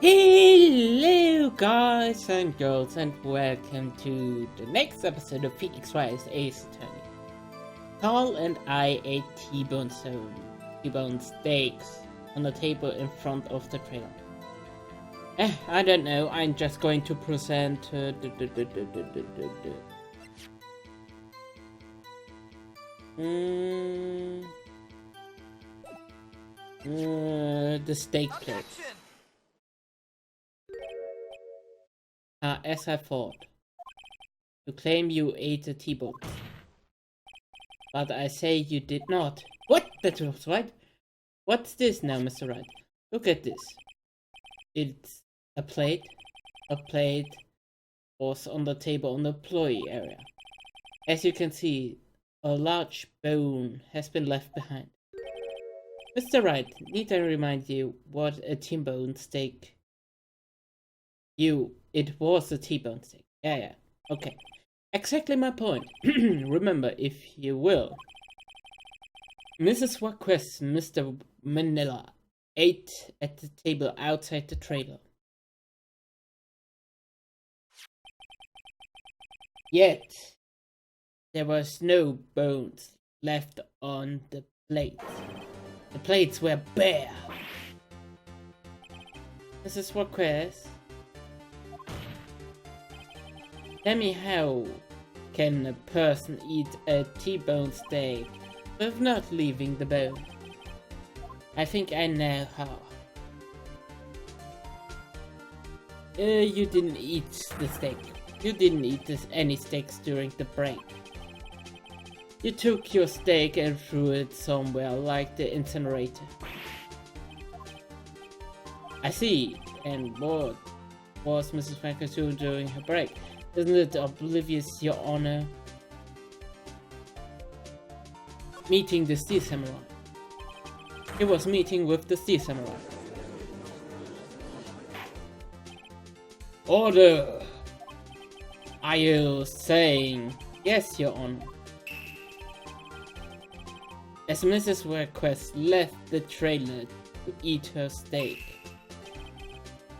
Hello guys and girls and welcome to the next episode of Phoenix Wright's Ace Attorney. Carl and I ate T-bone steaks on the table in front of the trailer. I don't know, I'm just going to present the steak plate. As I thought. You claim you ate a T-bone. But I say you did not. What? That was right. What's this now, Mr. Wright? Look at this. It's a plate. A plate was on the table in the employee area. As you can see, a large bone has been left behind. Mr. Wright, need I remind you what a T-bone steak? It was a T-bone steak. Yeah, okay. Exactly my point. Remember, if you will. Mrs. Waquest and Mr. Manila ate at the table outside the trailer. Yet, there was no bones left on the plates. The plates were bare. Mrs. Waquest, tell me, how can a person eat a T-bone steak with not leaving the bone? I think I know how. You didn't eat the steak. You didn't eat any steaks during the break. You took your steak and threw it somewhere like the incinerator. I see. And what was Mrs. Franklin doing during her break? Isn't it oblivious, Your Honor? Meeting the Sea Samurai. He was meeting with the Sea Samurai. Order! Are you saying yes, Your Honor? As Mrs. Waquest left the trailer to eat her steak,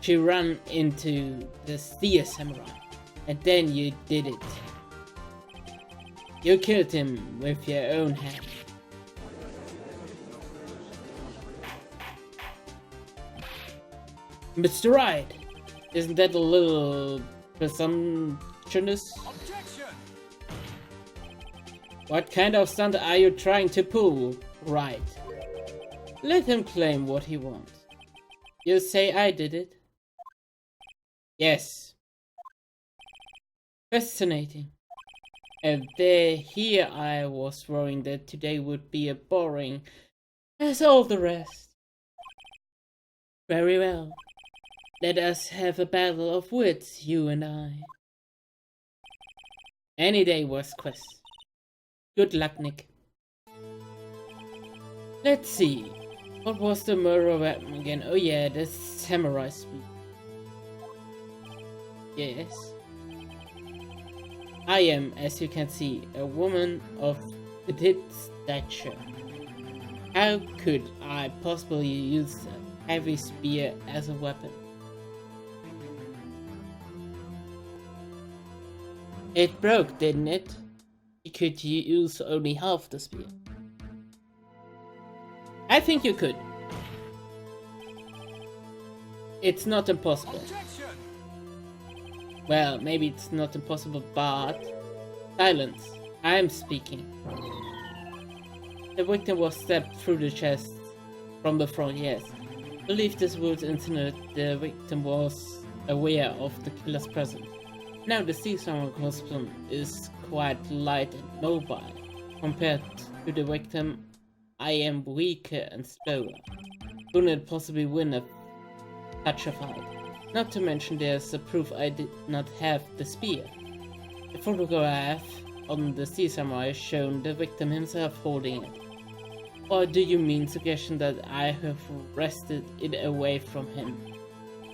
she ran into the Sea Samurai. And then you did it. You killed him with your own hand. Mr. Wright, isn't that a little presumptuous? Objection! What kind of stunt are you trying to pull, Wright? Let him claim what he wants. You say I did it? Yes. Fascinating. And here I was worrying that today would be as boring as all the rest. Very well. Let us have a battle of wits, you and I. Any day, Waquest. Good luck, Nick. Let's see. What was the murder weapon again? Oh yeah, the samurai spear. Yes. I am, as you can see, a woman of petite stature. How could I possibly use a heavy spear as a weapon? It broke, didn't it? You could use only half the spear. I think you could. It's not impossible. Objection! Well, maybe it's not impossible, but... Silence. I am speaking. The victim was stabbed through the chest from the front, yes. I believe this would insinuate the victim was aware of the killer's presence. Now the Sea Samurai costume is quite light and mobile. Compared to the victim, I am weaker and slower. Couldn't it possibly win such a fight? Not to mention there's a proof I did not have the spear. The photograph on the Sea Samurai shown the victim himself holding it. Or do you mean suggestion that I have wrested it away from him?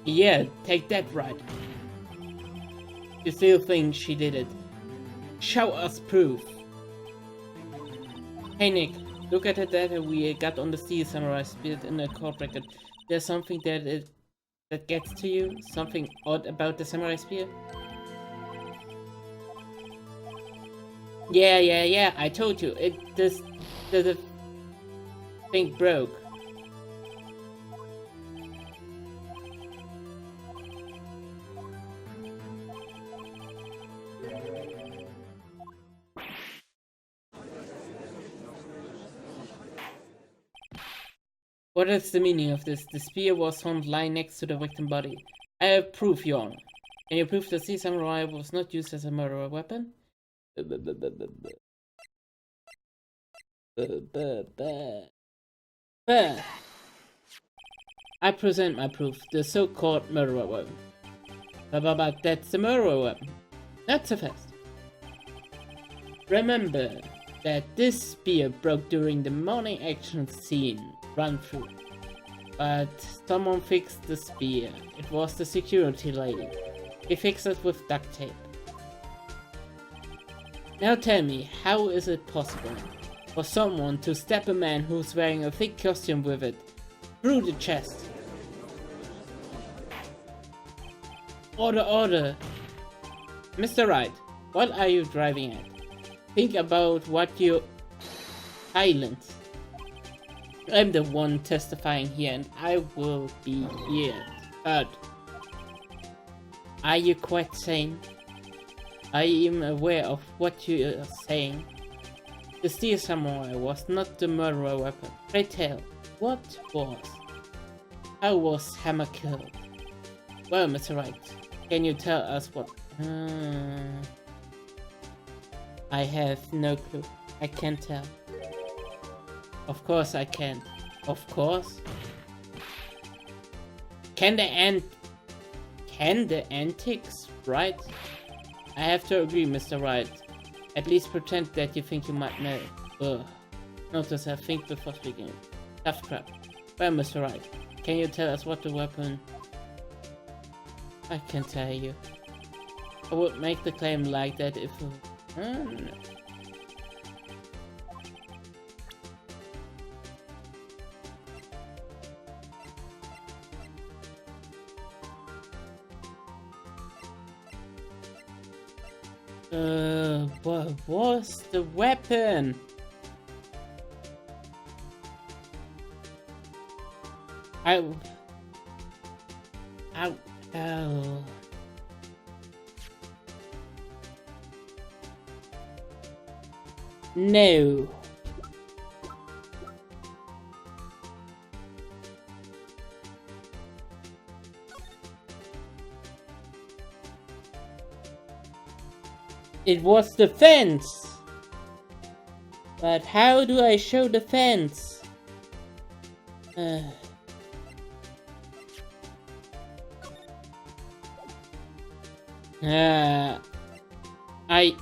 Yeah, take that, right. You still think she did it? Show us proof. Hey Nick, look at the data we got on the Sea Samurai spear in the court record. There's something that that gets to you? Something odd about the samurai spear? Yeah, I told you, the thing broke. What is the meaning of this? The spear was found lying next to the victim body. I have proof, Your Honor. Can you prove that the samurai was not used as a murder weapon? I present my proof, the so-called murderer weapon. But that's the murderer weapon. Not so fast. Remember that this spear broke during the morning action scene run-through. But someone fixed the spear. It was the security lady. He fixed it with duct tape. Now tell me, how is it possible for someone to stab a man who's wearing a thick costume with it through the chest? Order! Mr. Wright, what are you driving at? Think about what you... Silence. I'm the one testifying here and I will be here. But... Are you quite sane? Are you even aware of what you are saying? The steel samurai was not the murderer weapon. Pray tell, what was? How was Hammer killed? Well, Mr. Wright, can you tell us what? I have no clue. I can't tell. Of course I can. Of course. Can the antics, right? I have to agree, Mr. Wright. At least pretend that you think you might know. Ugh. Notice I think before speaking. Tough crap. Well, Mr. Wright, can you tell us what the weapon... I can tell you. I would make the claim like that if... no. What was the weapon? Oh. No. It was the fence! But how do I show the fence? I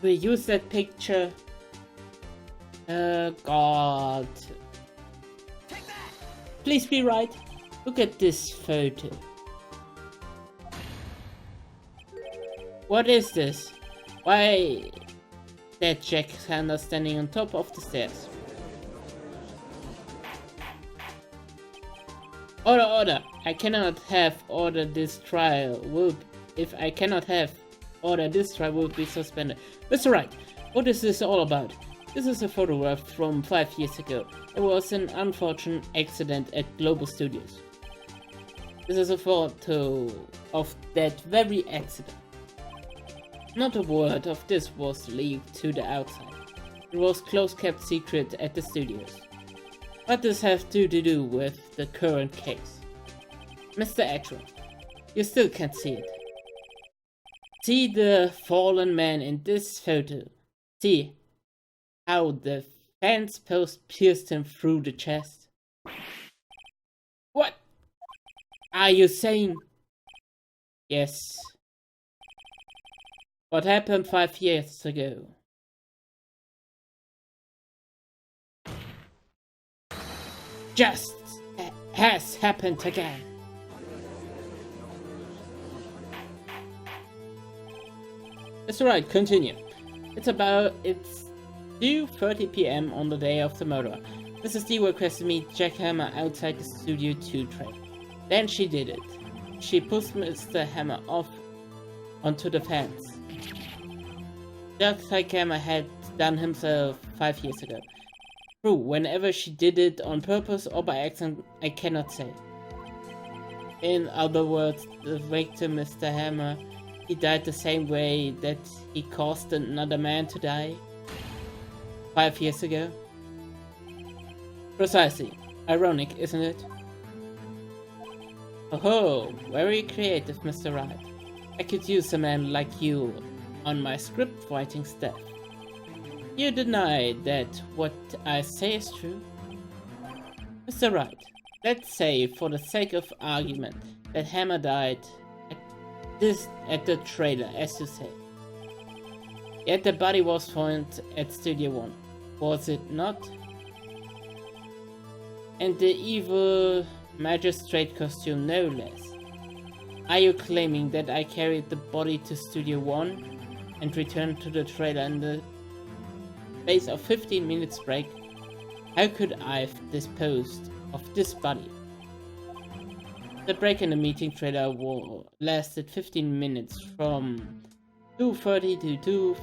will use that picture. God. Please be right. Look at this photo. What is this? Why that jackhammer standing on top of the stairs? Order! I cannot have ordered this trial. If I cannot have ordered this trial, will be suspended. Mr. Wright, what is this all about? This is a photograph from 5 years ago. It was an unfortunate accident at Global Studios. This is a photo of that very accident. Not a word of this was leaked to the outside. It was close kept secret at the studios. What does this have to do with the current case? Mr. Edgeworth, you still can't see it. See the fallen man in this photo. See how the fence post pierced him through the chest. What are you saying? Yes. What happened 5 years ago? Just has happened again. That's right, continue. It's 2:30 PM on the day of the murder. Mrs. D requested me to jackhammer outside the Studio 2 train. Then she did it. She pushed Mr. Hammer off onto the fence, just like Hammer had done himself 5 years ago. True, whenever she did it on purpose or by accident, I cannot say. In other words, the victim, Mr. Hammer, he died the same way that he caused another man to die 5 years ago. Precisely. Ironic, isn't it? Oh, very creative, Mr. Wright. I could use a man like you on my script writing staff. You deny that what I say is true? Mr. Wright, let's say, for the sake of argument, that Hammer died at the trailer, as you say. Yet the body was found at Studio One, was it not? And the evil magistrate costume no less. Are you claiming that I carried the body to Studio One and returned to the trailer in the space of 15 minutes break? How could I have disposed of this body? The break in the meeting trailer lasted 15 minutes from 2:30 to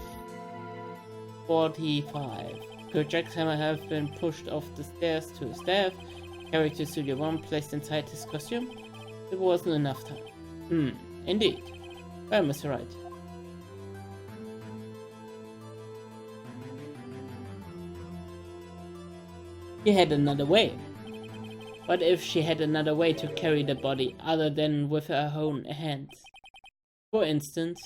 2:45. Could Jack's Hammer have been pushed off the stairs to his death, carried to Studio One, placed inside his costume? It wasn't enough time. Indeed. Well, Mr. Wright. He had another way. What if she had another way to carry the body other than with her own hands? For instance,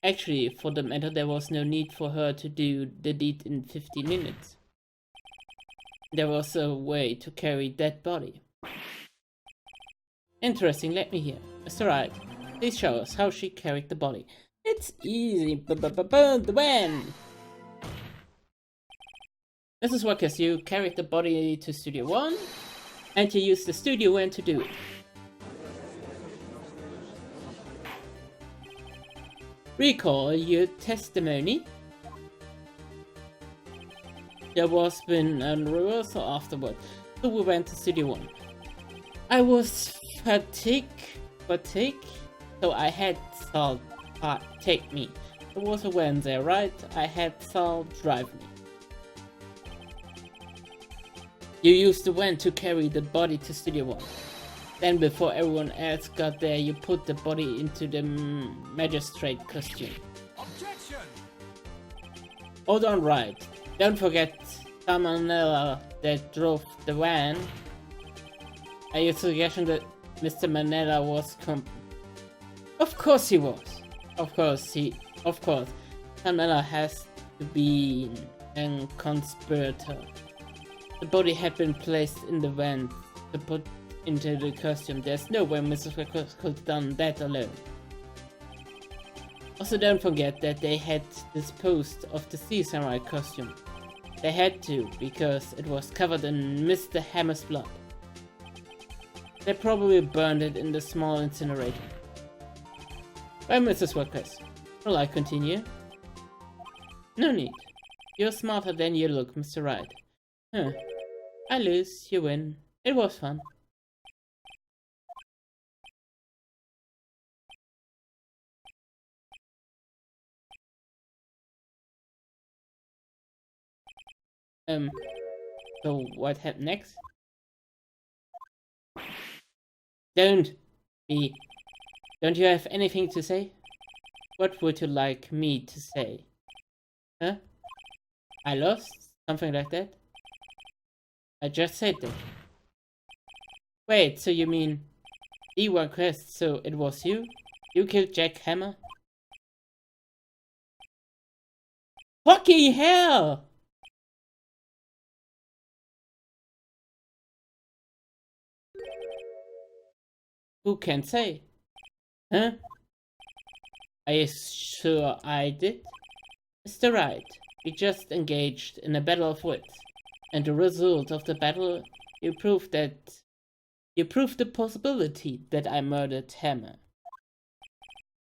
actually, for the matter, there was no need for her to do the deed in 15 minutes. There was a way to carry that body. Interesting, let me hear. Mr. Wright, please show us how she carried the body. It's easy, the van! Mrs. Workers, you carried the body to Studio One, and you used the Studio One to do it. Recall your testimony. There was been a reversal afterward, so we went to Studio One. I was fatigued, so I had Sal take me. It was a Wednesday, right? I had Sal drive me. You used the van to carry the body to Studio One. Then before everyone else got there, you put the body into the magistrate costume. Objection! Hold on, Wright. Don't forget Manella that drove the van. Are you suggesting that Mr. Manella was Of course he was. Of course. Manella has to be a conspirator. The body had been placed in the van to put into the costume. There's no way Mrs. Records could have done that alone. Also, don't forget that they had disposed of the Sea Samurai costume. They had to, because it was covered in Mr. Hammer's blood. They probably burned it in the small incinerator. Well, Mrs. Workers, will I continue? No need. You're smarter than you look, Mr. Wright. Huh. I lose, you win. It was fun. So what happened next? Don't you have anything to say? What would you like me to say? Huh? I lost? Something like that? I just said that. Wait, so you mean he won quest, so it was you? You killed Jack Hammer? Fucking hell! Who can say? Huh? Are you sure I did? Mr. Wright, we just engaged in a battle of wits. And the result of the battle, you proved the possibility that I murdered Hammer.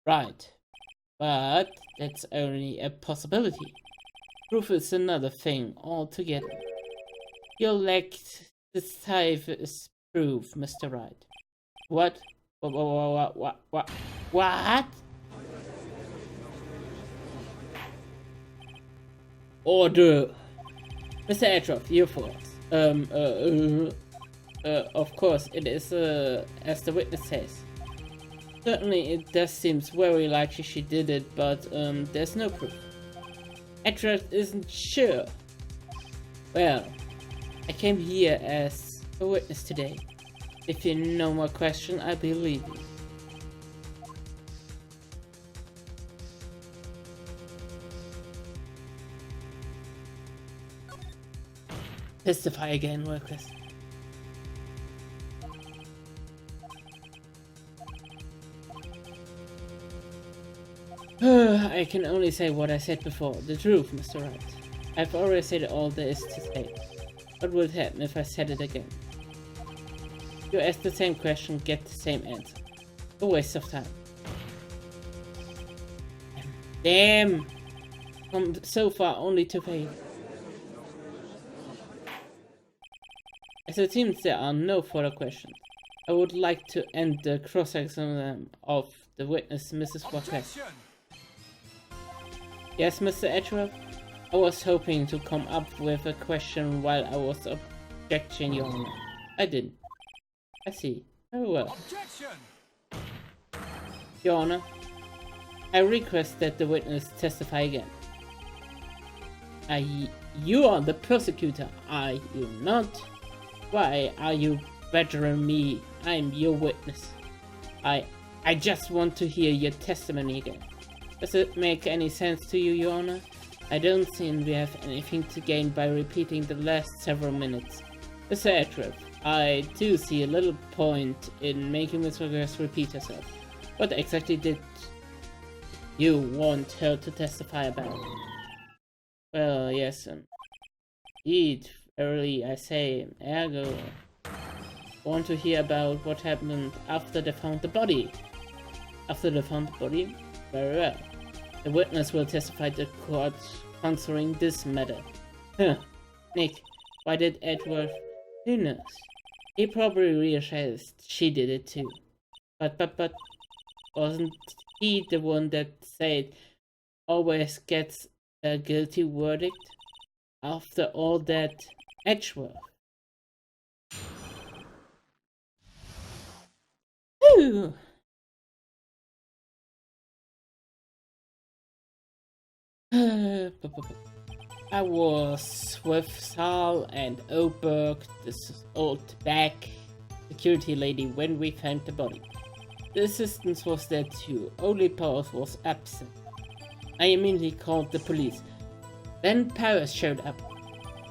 Right. But that's only a possibility. Proof is another thing altogether. You lacked decisive proof, Mr. Wright. What? What? Order! Mr. Atroff, you forgot. Of course, it is, as the witness says. Certainly, it does seem very likely she did it, but, there's no proof. Atroff isn't sure. Well, I came here as a witness today. If you no more question, I believe you. Testify again, workers. I can only say what I said before. The truth, Mr. Wright. I've already said all there is to say. What would happen if I said it again? You ask the same question, get the same answer. A waste of time. Damn! Come so far only to fail. As it seems there are no further questions, I would like to end the cross-examination of the witness, Mrs. Waters. Yes, Mr. Edgeworth? I was hoping to come up with a question while I was objecting, Your Honor. I didn't. I see. Very well. Objection! Your Honor, I request that the witness testify again. You are the prosecutor, are you not? Why are you badgering me? I'm your witness. I just want to hear your testimony again. Does it make any sense to you, Your Honor? I don't think we have anything to gain by repeating the last several minutes. Mr. Edgeworth, I do see a little point in making Miss Rogers repeat herself. What exactly did you want her to testify about? Well, yes, indeed, verily I say, ergo. Want to hear about what happened after they found the body? After they found the body? Very well. The witness will testify to court concerning this matter. Huh. Nick, why did Edward? Who knows? He probably realized she did it too. But wasn't he the one that said always gets a guilty verdict? After all that, Edgeworth. Whew. I was with Sal and Oberg, this old back security lady, when we found the body. The assistant was there too, only Powers was absent. I immediately called the police. Then Powers showed up.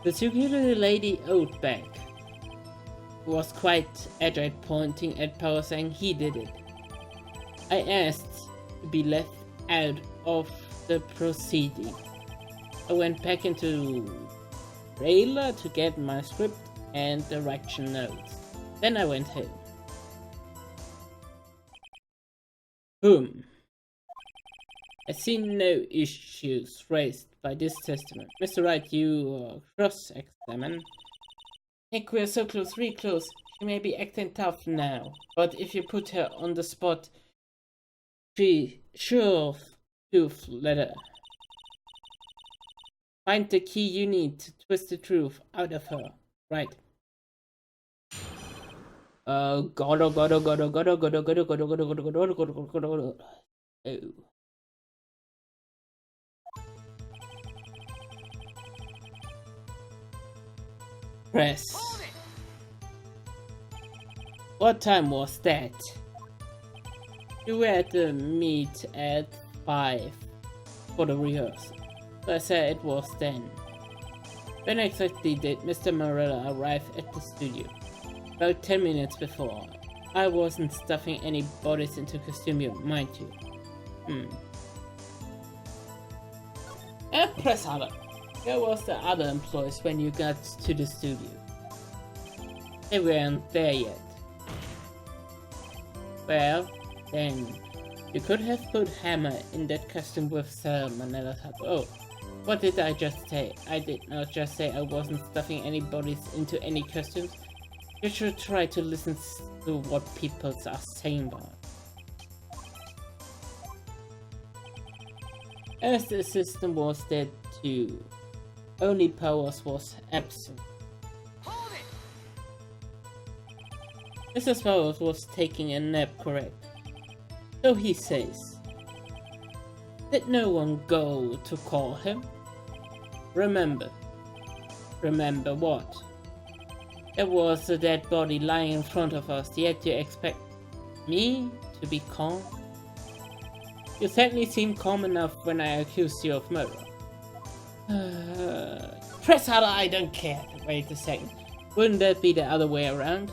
The security lady Oldback was quite agile, pointing at Powers saying he did it. I asked to be left out of the proceeding. I went back into trailer to get my script and direction notes. Then I went home. I see no issues raised by this testimony. Mr. Wright, you cross-examine. Nick, we're so close, really close. She may be acting tough now, but if you put her on the spot, she sure truth letter. Find the key you need to twist the truth out of her. Right. Oh. Press. What time was that? You were at the meet at 5 for the rehearsal. So I said it was then. When exactly did Mr. Morella arrive at the studio? About 10 minutes before. I wasn't stuffing any bodies into costume, mind you. Press harder. Where was the other employees when you got to the studio? They weren't there yet. Well, then, you could have put Hammer in that costume with Salmonella Hub. Oh, what did I just say? I did not just say I wasn't stuffing any bodies into any costumes. You should try to listen to what people are saying about it. As the system was dead too, only Powers was absent. Mrs. Powers was taking a nap, correct? So he says. Did no one go to call him? Remember. Remember what? There was a dead body lying in front of us, yet you expect me to be calm? You certainly seemed calm enough when I accused you of murder. Press harder, I don't care. Wait a second. Wouldn't that be the other way around?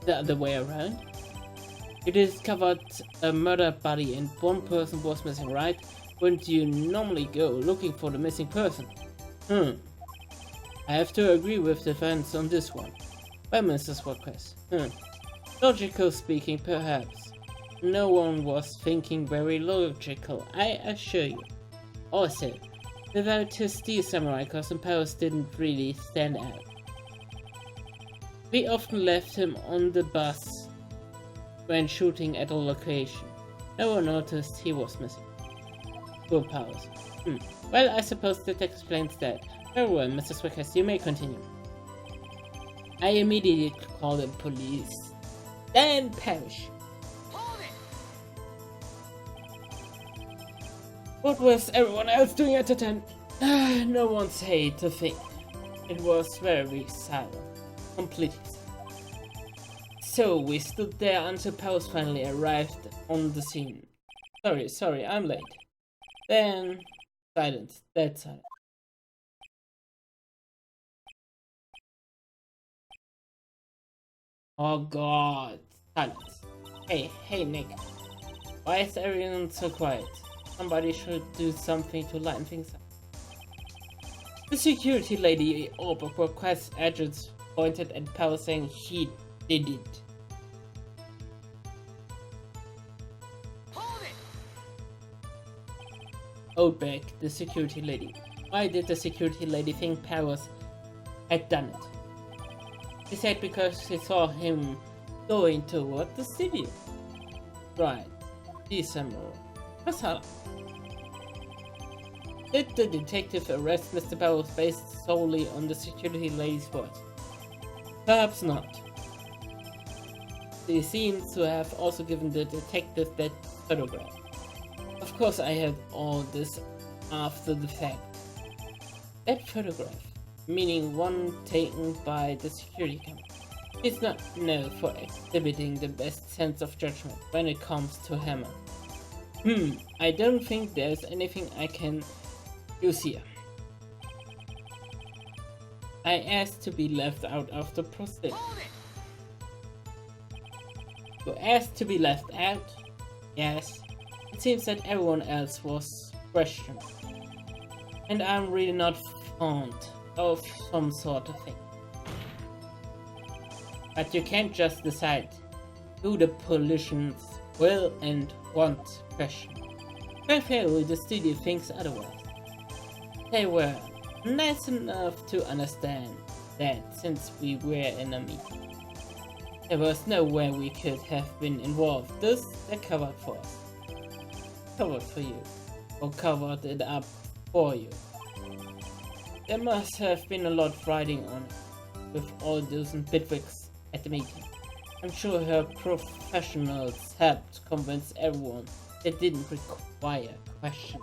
The other way around? You discovered a murdered body and one person was missing, right? Wouldn't you normally go looking for the missing person? I have to agree with the fans on this one. Well, Mrs. Walquest. Logical speaking, perhaps. No one was thinking very logical, I assure you. Also, without his steel samurai costume, Powers didn't really stand out. We often left him on the bus when shooting at a location. No one noticed he was missing. Poor Powers. Well, I suppose that explains that. Very well, Mrs. Wickers, you may continue. I immediately called the police. Then perish. What was everyone else doing at the tent? No one said to think. It was very silent. Completely silent. So we stood there until Powers finally arrived on the scene. Sorry, I'm late. Then silence, dead silence. Oh god, silence. Hey Nick. Why is everyone so quiet? Somebody should do something to lighten things up. The security lady request agents pointed at Powers saying he did it. Outback, the security lady. Why did the security lady think Powers had done it? She said because she saw him going toward the studio. Right. December. What's up? Did the detective arrest Mr. Powers based solely on the security lady's words? Perhaps not. He seems to have also given the detective that photograph. Of course I had all this after the fact. That photograph, meaning one taken by the security camera, is not known for exhibiting the best sense of judgment when it comes to Hammer. I don't think there's anything I can use here. I asked to be left out of the proceedings. You asked to be left out? Yes. It seems that everyone else was questioned. And I'm really not fond of some sort of thing. But you can't just decide who the politicians will and won't question. Clearly the studio thinks otherwise. They were nice enough to understand that since we were in a meeting, there was no way we could have been involved, thus they covered for us. Covered for you, or covered it up for you. There must have been a lot riding on it, with all those bigwigs at the meeting. I'm sure her professionals helped convince everyone that didn't require question.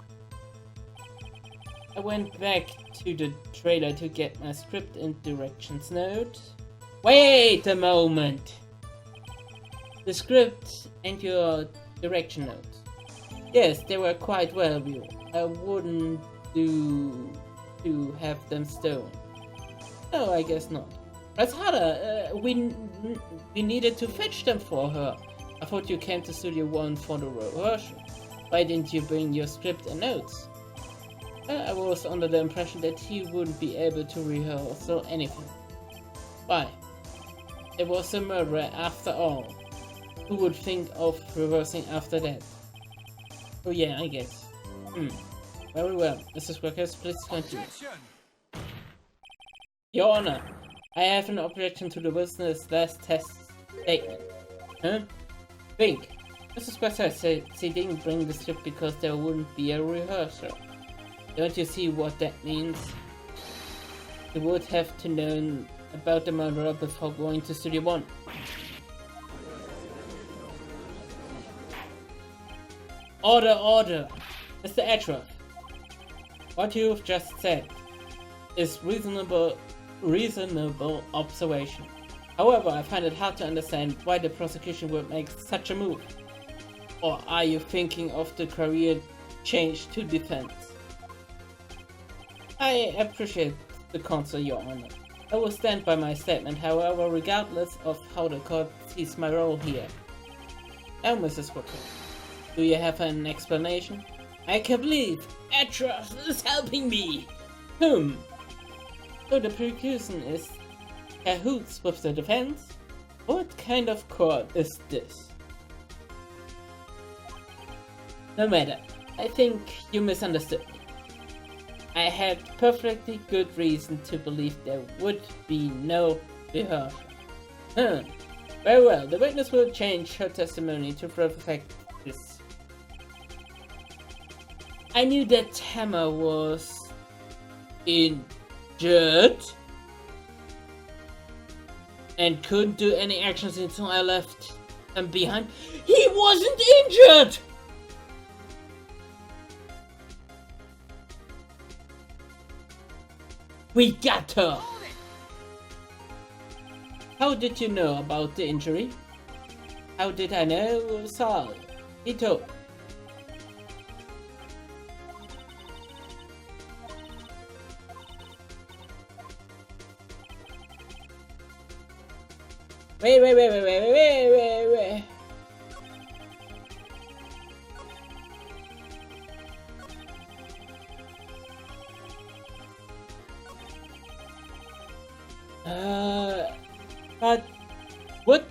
I went back to the trailer to get my script and directions note. Wait a moment! The script and your direction notes. Yes, they were quite well viewed. I wouldn't do to have them stolen. No, I guess not. That's harder. We needed to fetch them for her. I thought you came to Studio 1 for the rehearsal. Why didn't you bring your script and notes? I was under the impression that he wouldn't be able to rehearse or anything. Why? It was a murderer after all. Who would think of reversing after that? Oh yeah, I guess. Very well. Mrs. Workers, please continue. Your Honor, I have an objection to the witness last tests statement. Huh? Think. Mrs. Quasar said she didn't bring the script because there wouldn't be a rehearsal. Don't you see what that means? You would have to know about the murderer before going to Studio 1. Order, order! Mr. Edgeworth, what you've just said is reasonable observation. However, I find it hard to understand why the prosecution would make such a move. Or are you thinking of the career change to defense? I appreciate the counsel, Your Honor. I will stand by my statement, however, regardless of how the court sees my role here. Now, Mrs. Walker, do you have an explanation? I can't believe Atros is helping me! So the prosecution is cahoots with the defense? What kind of court is this? No matter, I think you misunderstood me. I had perfectly good reason to believe there would be no rehearsal. Very well, the witness will change her testimony to reflect this. I knew that Hammer was injured and couldn't do any actions until I left him behind. He wasn't injured! We got her! How did you know about the injury? How did I know? Saul, he told. Wait. But what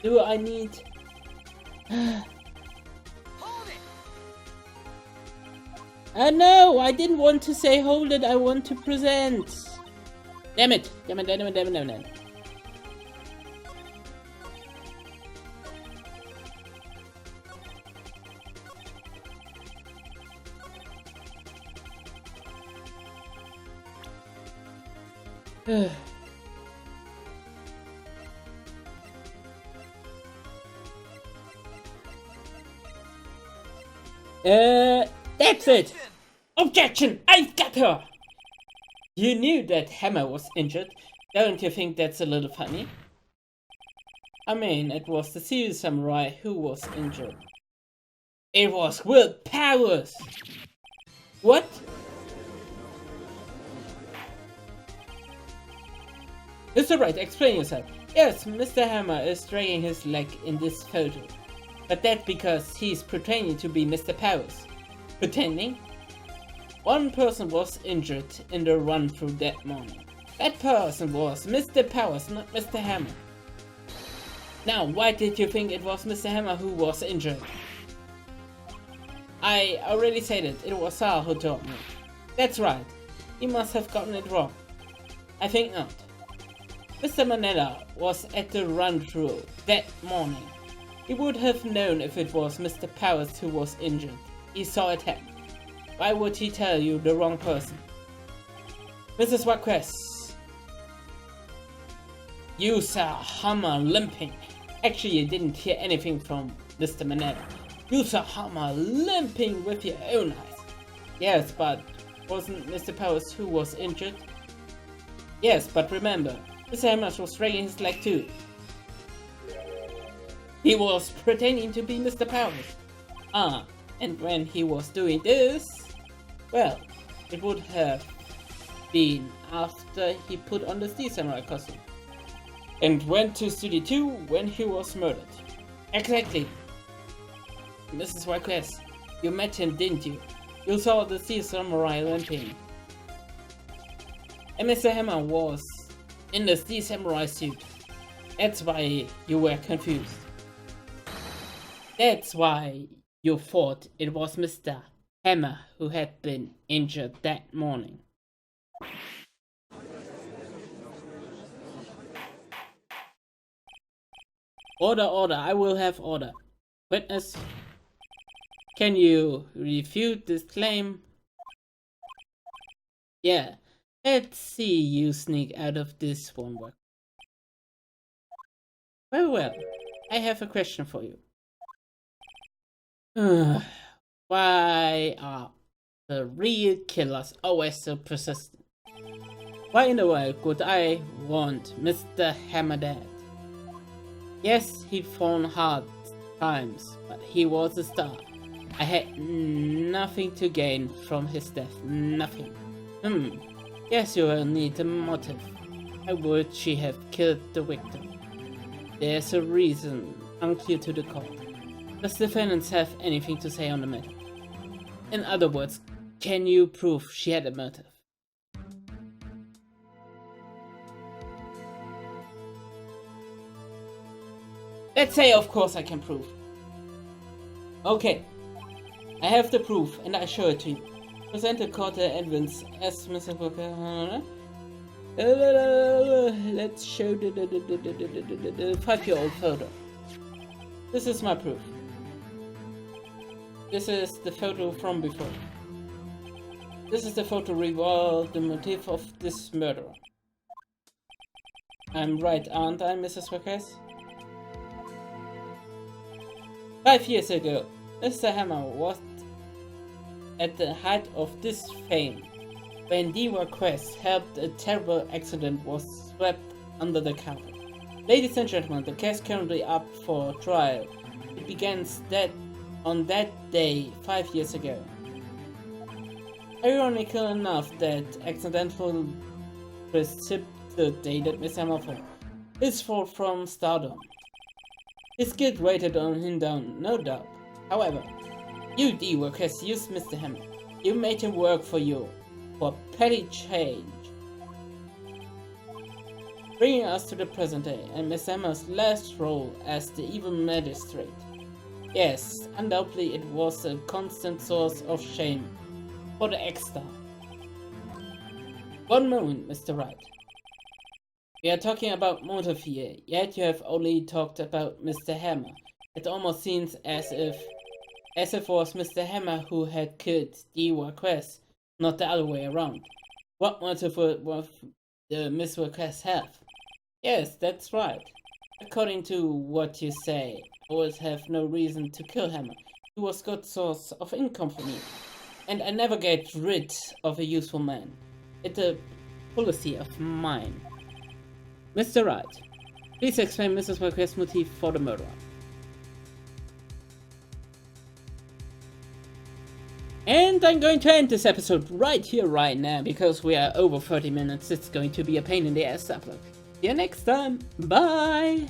do I need? No, I didn't want to say hold it, I want to present. Damn it. That's it! Objection! I've got her! You knew that Hammer was injured. Don't you think that's a little funny? I mean, it was the Seal Samurai who was injured. It was Will Powers! What? Mr. Wright, explain yourself. Yes, Mr. Hammer is dragging his leg in this photo. But that's because he's pretending to be Mr. Powers. Pretending? One person was injured in the run-through that morning. That person was Mr. Powers, not Mr. Hammer. Now, why did you think it was Mr. Hammer who was injured? I already said it, it was Sal who told me. That's right, he must have gotten it wrong. I think not. Mr. Manella was at the run-through that morning. He would have known if it was Mr. Powers who was injured. He saw it happen. Why would he tell you the wrong person? Mrs. Waquez, you saw Hammer limping. Actually, you didn't hear anything from Mr. Manella. You saw Hammer limping with your own eyes. Yes, but wasn't Mr. Powers who was injured? Yes, but remember, Mr. Hammer was dragging his leg too. He was pretending to be Mr. Powers. And when he was doing this, well, it would have been after he put on the Steel Samurai costume and went to Studio 2 when he was murdered. Exactly. Mrs. Waquez, you met him, didn't you? You saw the Steel Samurai limping. And Mr. Hammer was in the Steel Samurai suit. That's why you were confused. That's why you thought it was Mr. Hammer who had been injured that morning. Order, order, I will have order. Witness, can you refute this claim? Yeah, let's see you sneak out of this one work. Very well, I have a question for you. Why are the real killers always so persistent? Why in the world would I want Mr. Hammer dead? Yes, he'd fallen hard times, but he was a star. I had nothing to gain from his death, nothing. Yes, you will need a motive. Why would she have killed the victim? There's a reason unclear to the court. Does the defendants have anything to say on the matter? In other words, can you prove she had a motive? Let's say of course I can prove. Okay, I have the proof and I show it to you. Present the court evidence as Mr. Booker. Let's show the 5-year-old photo. This is my proof. This is the photo from before. This is the photo reveal the motive of this murderer. I'm right, aren't I, Mrs. Marquez? 5 years ago, Mr. Hammer was at the height of this fame. When Diva Quest helped, a terrible accident was swept under the carpet. Ladies and gentlemen, the case currently up for trial. It began on that day 5 years ago. Ironical enough, that accidental precipitated Mr. Hammer his fall from stardom. His guilt weighted on him down, no doubt. However, you D-Work has used Mr. Hammer. You made him work for you, for petty change. Bringing us to the present day, and Mr. Hammer's last role as the evil magistrate. Yes, undoubtedly it was a constant source of shame for the ex-star. One moment, Mr. Wright. We are talking about motive here, yet you have only talked about Mr. Hammer. It almost seems as if it was Mr. Hammer who had killed D. Quest, not the other way around. What motive would Miss Quest have? Yes, that's right. According to what you say, I would have no reason to kill Hammer. He was good source of income for me, and I never get rid of a useful man. It's a policy of mine. Mr. Wright, please explain Mrs. Marquez's motive for the murder. And I'm going to end this episode right here, right now, because we are over 30 minutes. It's going to be a pain in the ass to upload. See you next time. Bye!